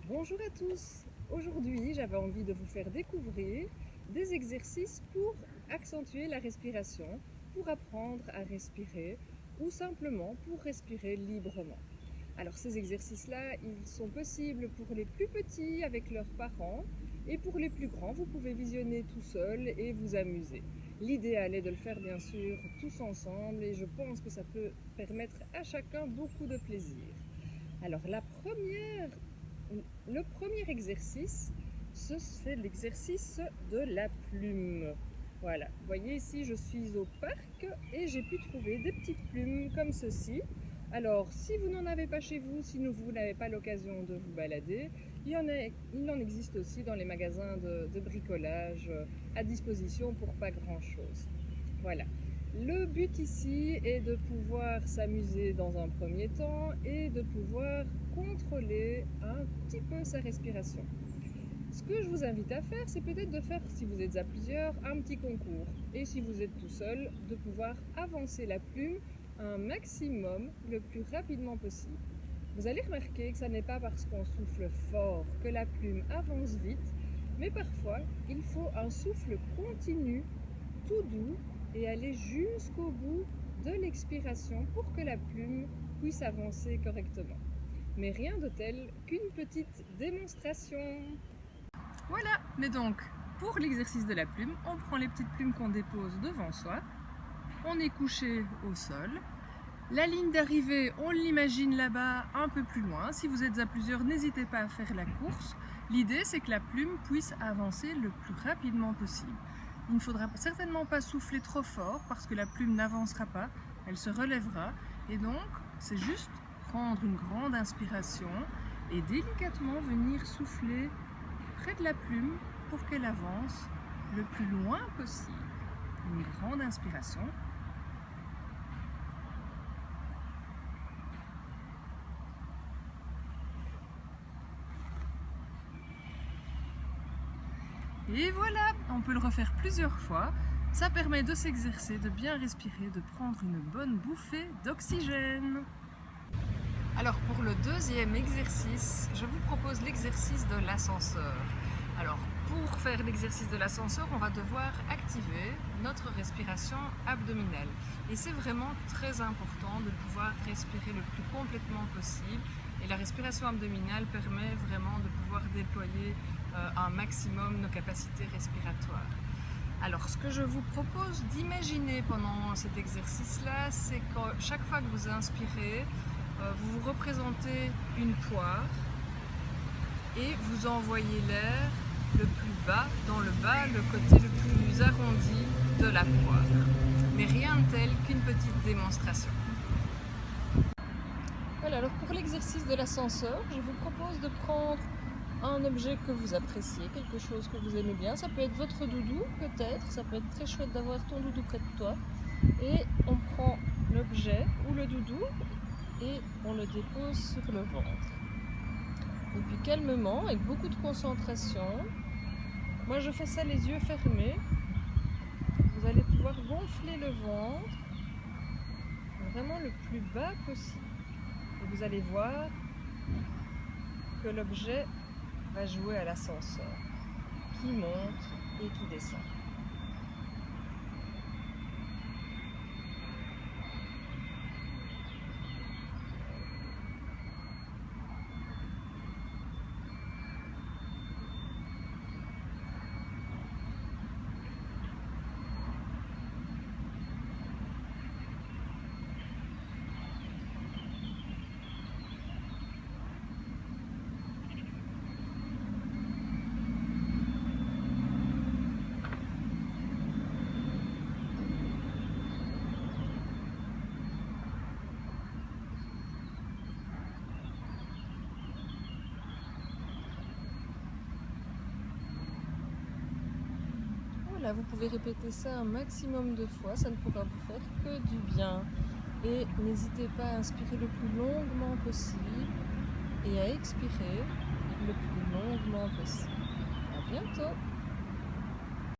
Bonjour à tous. Aujourd'hui, j'avais envie de vous faire découvrir des exercices pour accentuer la respiration, pour apprendre à respirer ou simplement pour respirer librement. Alors ces exercices-là, ils sont possibles pour les plus petits avec leurs parents et pour les plus grands, vous pouvez visionner tout seul et vous amuser. L'idéal est de le faire bien sûr tous ensemble et je pense que ça peut permettre à chacun beaucoup de plaisir. Alors le premier exercice, c'est l'exercice de la plume. Voilà, vous voyez ici je suis au parc et j'ai pu trouver des petites plumes comme ceci. Alors si vous n'en avez pas chez vous, si vous n'avez pas l'occasion de vous balader, il en existe aussi dans les magasins de bricolage à disposition pour pas grand chose. Voilà. Le but ici est de pouvoir s'amuser dans un premier temps et de pouvoir contrôler un petit peu sa respiration. Ce que je vous invite à faire, c'est peut-être de faire, si vous êtes à plusieurs, un petit concours. Et si vous êtes tout seul, de pouvoir avancer la plume un maximum le plus rapidement possible. Vous allez remarquer que ce n'est pas parce qu'on souffle fort que la plume avance vite, mais parfois il faut un souffle continu, tout doux, et aller jusqu'au bout de l'expiration pour que la plume puisse avancer correctement. Mais rien de tel qu'une petite démonstration. Voilà, mais donc pour l'exercice de la plume, on prend les petites plumes qu'on dépose devant soi, on est couché au sol. La ligne d'arrivée, on l'imagine là-bas un peu plus loin. Si vous êtes à plusieurs, n'hésitez pas à faire la course. L'idée, c'est que la plume puisse avancer le plus rapidement possible. Il ne faudra certainement pas souffler trop fort parce que la plume n'avancera pas, elle se relèvera. Et donc, c'est juste prendre une grande inspiration et délicatement venir souffler près de la plume pour qu'elle avance le plus loin possible. Une grande inspiration. Et voilà, on peut le refaire plusieurs fois. Ça permet de s'exercer, de bien respirer, de prendre une bonne bouffée d'oxygène. Alors pour le deuxième exercice, je vous propose l'exercice de l'ascenseur. Alors pour faire l'exercice de l'ascenseur, on va devoir activer notre respiration abdominale. Et c'est vraiment très important de pouvoir respirer le plus complètement possible. Et la respiration abdominale permet vraiment de pouvoir déployer un maximum nos capacités respiratoires. Alors ce que je vous propose d'imaginer pendant cet exercice-là, c'est que chaque fois que vous inspirez, vous vous représentez une poire et vous envoyez l'air le plus bas, dans le bas, le côté le plus arrondi de la poire. Mais rien de tel qu'une petite démonstration. Voilà, alors pour l'exercice de l'ascenseur, je vous propose de prendre un objet que vous appréciez, quelque chose que vous aimez bien. Ça peut être votre doudou, peut-être. Ça peut être très chouette d'avoir ton doudou près de toi. Et on prend l'objet ou le doudou et on le dépose sur le ventre. Et puis calmement, avec beaucoup de concentration, moi je fais ça les yeux fermés. Vous allez pouvoir gonfler le ventre vraiment le plus bas possible. Et vous allez voir que l'objet va jouer à l'ascenseur qui monte et qui descend. Voilà, vous pouvez répéter ça un maximum de fois, ça ne pourra vous faire que du bien. Et n'hésitez pas à inspirer le plus longuement possible et à expirer le plus longuement possible. À bientôt!